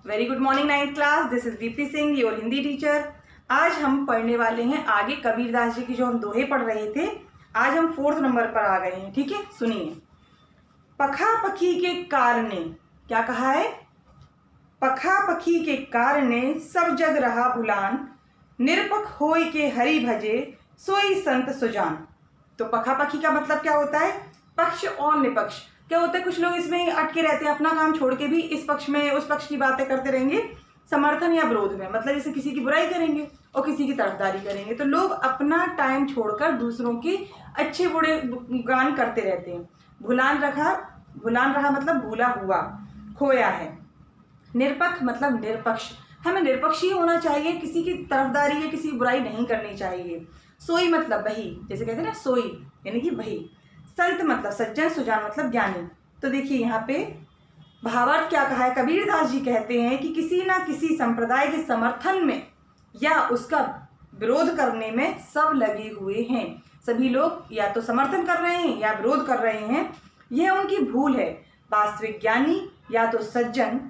Very good morning ninth class. This is Deepti Singh, your Hindi teacher. आज हम पढ़ने वाले हैं आगे कबीरदास जी की जो हम दोहे पढ़ रहे थे। आज हम 4th नंबर पर आ गए हैं। ठीक है, सुनिए। पखा पखी के कारणे, क्या कहा है? पखा पखी के कारणे सब जग रहा भुलान, निरपख होय के हरि भजे सोई संत सुजान। तो पखा पखी का मतलब क्या होता है? पक्ष और निपक्ष। क्या होता है, कुछ लोग इसमें अटके रहते हैं, अपना काम छोड़ के भी इस पक्ष में उस पक्ष की बातें करते रहेंगे, समर्थन या विरोध में। मतलब जैसे किसी की बुराई करेंगे और किसी की तरफदारी करेंगे। तो लोग अपना टाइम छोड़कर दूसरों के अच्छे बुरे गान करते रहते हैं। भुलान रहा मतलब भूला हुआ, खोया है। निरपक्ष मतलब निरपक्ष, हमें निरपक्ष ही होना चाहिए, किसी की तरफदारी या किसी की बुराई नहीं करनी चाहिए। सोई मतलब वही, जैसे कहते हैं ना सोई, यानी कि वही। संत मतलब सज्जन, सुजान मतलब ज्ञानी। तो देखिए यहाँ पे भावार्थ क्या कहा है। कबीरदास जी कहते हैं कि किसी ना किसी संप्रदाय के समर्थन में या उसका विरोध करने में सब लगे हुए हैं। सभी लोग या तो समर्थन कर रहे हैं या विरोध कर रहे हैं, यह उनकी भूल है। वास्तविक ज्ञानी या तो सज्जन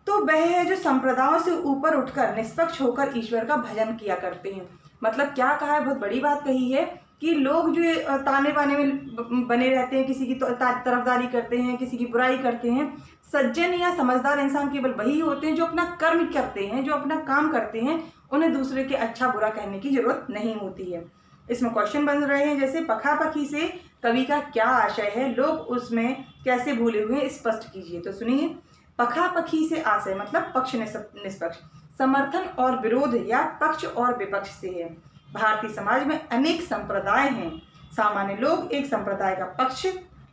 तो वह है जो संप्रदायों से ऊपर उठकर निष्पक्ष होकर ईश्वर का भजन किया करते हैं। मतलब क्या कहा है, बहुत बड़ी बात कही है कि लोग जो ताने बाने में बने रहते हैं, किसी की तरफदारी करते हैं, किसी की बुराई करते हैं। सज्जन या समझदार इंसान केवल वही होते हैं जो अपना कर्म करते हैं, जो अपना काम करते हैं। उन्हें दूसरे के अच्छा बुरा कहने की जरूरत नहीं होती है। इसमें क्वेश्चन बन रहे हैं, जैसे पखा पखी से कवि का क्या आशय है, लोग उसमें कैसे भूले हुए हैं, स्पष्ट कीजिए। तो सुनिए। पखा पखी से आशय मतलब पक्ष निष्पक्ष, समर्थन और विरोध या पक्ष और विपक्ष से है। भारतीय समाज में अनेक संप्रदाय हैं। सामान्य लोग एक संप्रदाय का पक्ष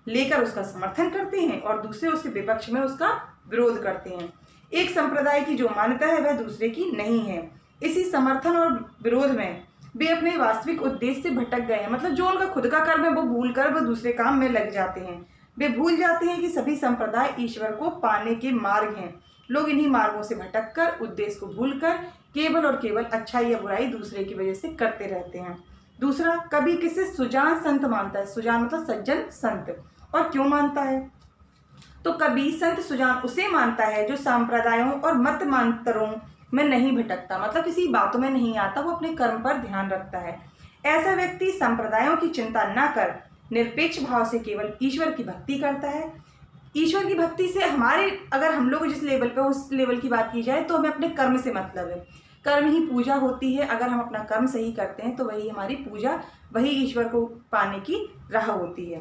लेकर उसका समर्थन करते हैं और दूसरे उसके विपक्ष में उसका विरोध करते हैं। एक संप्रदाय की जो मान्यता है वह दूसरे की नहीं है। इसी समर्थन और विरोध में वे अपने वास्तविक उद्देश्य से भटक गए हैं। मतलब जो उनका खुद का कर्म है वो भूलकर वो दूसरे काम में लग जाते हैं। वे भूल जाते हैं कि सभी संप्रदाय ईश्वर को पाने के मार्ग हैं। लोग इन्हीं मार्गों से भटककर उद्देश्य को भूलकर केवल और केवल अच्छाई या बुराई दूसरे की वजह से करते रहते हैं। दूसरा, कभी किसे सुजान संत मानता है। सुजान मतलब सज्जन, संत। और क्यों मानता है? तो कभी संत सुजान उसे मानता है जो संप्रदायों और मत मांतरों में नहीं भटकता, मतलब किसी बातों में नहीं आता, वो अपने कर्म पर ध्यान रखता है। ऐसा व्यक्ति संप्रदायों की चिंता न कर निरपेक्ष भाव से केवल ईश्वर की भक्ति करता है। ईश्वर की भक्ति से हमारे, अगर हम लोग जिस लेवल पे उस लेवल की बात की जाए तो हमें अपने कर्म से मतलब है। कर्म ही पूजा होती है। अगर हम अपना कर्म सही करते हैं तो वही हमारी पूजा, वही ईश्वर को पाने की राह होती है।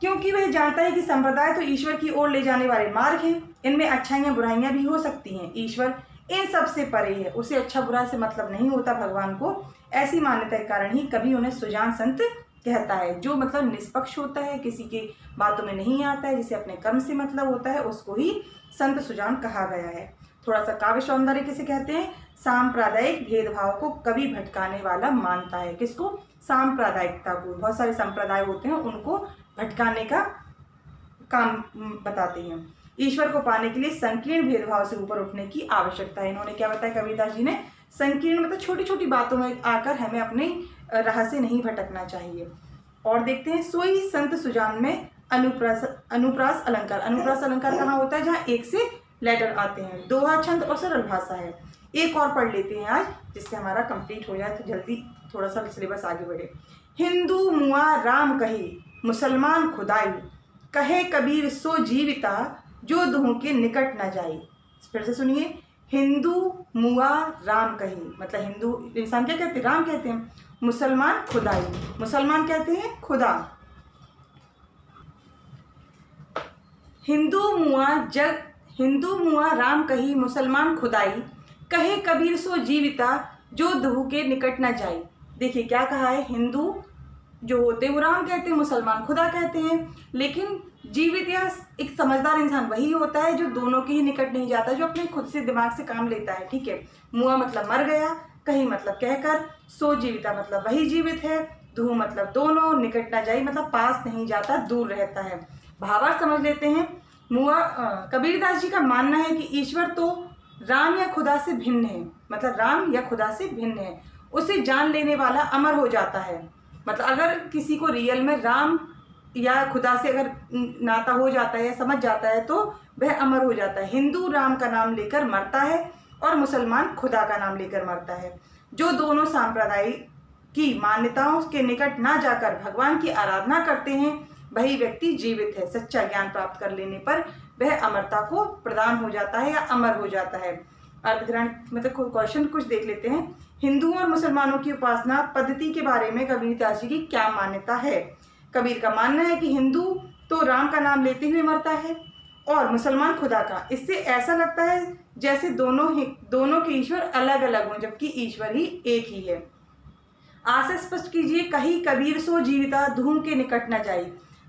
क्योंकि वह जानता है कि संप्रदाय तो ईश्वर की ओर ले जाने वाले मार्ग हैं। इनमें अच्छाइयाँ बुराइयाँ भी हो सकती हैं। ईश्वर इन सब से परे है, उसे अच्छा बुरा से मतलब नहीं होता भगवान को। ऐसी मान्यता के कारण ही कभी उन्हें सुजान संत कहता है। जो मतलब निष्पक्ष होता है, किसी के बातों में नहीं आता है, जिसे अपने कर्म से मतलब होता है, उसको ही संत सुजान कहा गया है। थोड़ा सा काव्य सौंदर्य किसे कहते हैं? सांप्रदायिक भेदभाव को कभी भटकाने वाला मानता है। किसको? सांप्रदायिकता को। बहुत सारे संप्रदाय होते हैं, उनको भटकाने का काम बताते हैं। ईश्वर को पाने के लिए संकीर्ण भेदभाव से ऊपर उठने की आवश्यकता है। इन्होंने क्या बताया कबीरदास जी ने? संकीर्ण मतलब छोटी छोटी बातों में आकर हमें अपने राह से नहीं भटकना चाहिए। और देखते हैं, सोई संत सुजान में अनुप्रास अलंकार। अनुप्रास अलंकार कहाँ होता है? जहाँ एक से लेटर आते हैं। दोहा, छंद और सरल भाषा है। एक और पढ़ लेते हैं आज, जिससे हमारा कंप्लीट हो जाए, तो जल्दी थोड़ा सा सिलेबस आगे बढ़े। हिंदू मुआ राम कहे, मुसलमान खुदाई, कहे कबीर सो जीविता, जो दुहों के निकट न जाए। फिर से सुनिए। हिंदू मुआ राम कहे, मतलब हिंदू इंसान क्या कहते हैं? राम कहते हैं। मुसलमान खुदाई, मुसलमान कहते हैं खुदा। हिंदू मुआ राम कही, मुसलमान खुदाई, कहे कबीर सो जीविता, जो दुहु के निकट न जाई। देखिए क्या कहा है। हिंदू जो होते हैं वो राम कहते हैं, मुसलमान खुदा कहते हैं। लेकिन जीवित या एक समझदार इंसान वही होता है जो दोनों के ही निकट नहीं जाता, जो अपने खुद से दिमाग से काम लेता है। ठीक है। मुआ मतलब मर गया, कहीं मतलब कहकर, सो जीविता मतलब वही जीवित है, धू मतलब दोनों, निकट ना जाई मतलब पास नहीं जाता, दूर रहता है। भावार्थ समझ लेते हैं। मुआ कबीरदास जी का मानना है कि ईश्वर तो राम या खुदा से भिन्न है, मतलब राम या खुदा से भिन्न है। उसे जान लेने वाला अमर हो जाता है। मतलब अगर किसी को रियल में राम या खुदा से अगर नाता हो जाता है या समझ जाता है तो वह अमर हो जाता है। हिंदू राम का नाम लेकर मरता है और मुसलमान खुदा का नाम लेकर मरता है। जो दोनों सांप्रदाय की मान्यताओं के निकट ना जाकर भगवान की आराधना करते हैं, वही व्यक्ति जीवित है। सच्चा ज्ञान प्राप्त कर लेने पर वह अमरता को प्रदान हो जाता है या अमर हो जाता है। अर्धग्रहण मतलब क्वेश्चन कुछ देख लेते हैं। हिंदुओं और मुसलमानों की उपासना पद्धति के बारे में कबीरदास जी की क्या मान्यता है? कबीर का मानना है कि हिंदू तो राम का नाम लेते हुए मरता है और मुसलमान खुदा का। इससे ऐसा लगता है जैसे दोनों के ईश्वर अलग अलग हों, जबकि ईश्वर ही एक ही है। आशय स्पष्ट कीजिए। कही कबीर सो जीविता दुहू के निकट न जाई।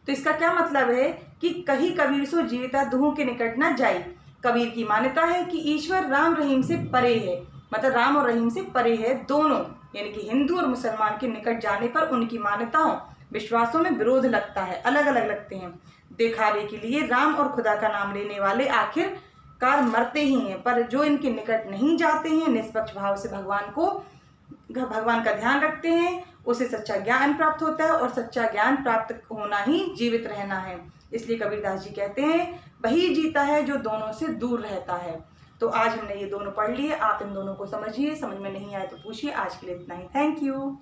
तो इसका क्या मतलब है कि कही कबीर सो जीविता दुहू के निकट न जाई। कबीर की मान्यता है कि ईश्वर राम रहीम से परे है, मतलब राम और रहीम से परे है। दोनों यानी कि हिंदू और मुसलमान के निकट जाने पर उनकी मान्यताओं विश्वासों में विरोध लगता है, अलग अलग लगते हैं। दिखावे के लिए राम और खुदा का नाम लेने वाले आखिरकार मरते ही हैं, पर जो इनके निकट नहीं जाते हैं, निष्पक्ष भाव से भगवान का ध्यान रखते हैं, उसे सच्चा ज्ञान प्राप्त होता है और सच्चा ज्ञान प्राप्त होना ही जीवित रहना है। इसलिए कबीरदास जी कहते हैं वही जीता है जो दोनों से दूर रहता है। तो आज हमने ये दोनों पढ़ लिए। आप इन दोनों को समझिए, समझ में नहीं आए तो पूछिए। आज के लिए इतना ही। Thank you.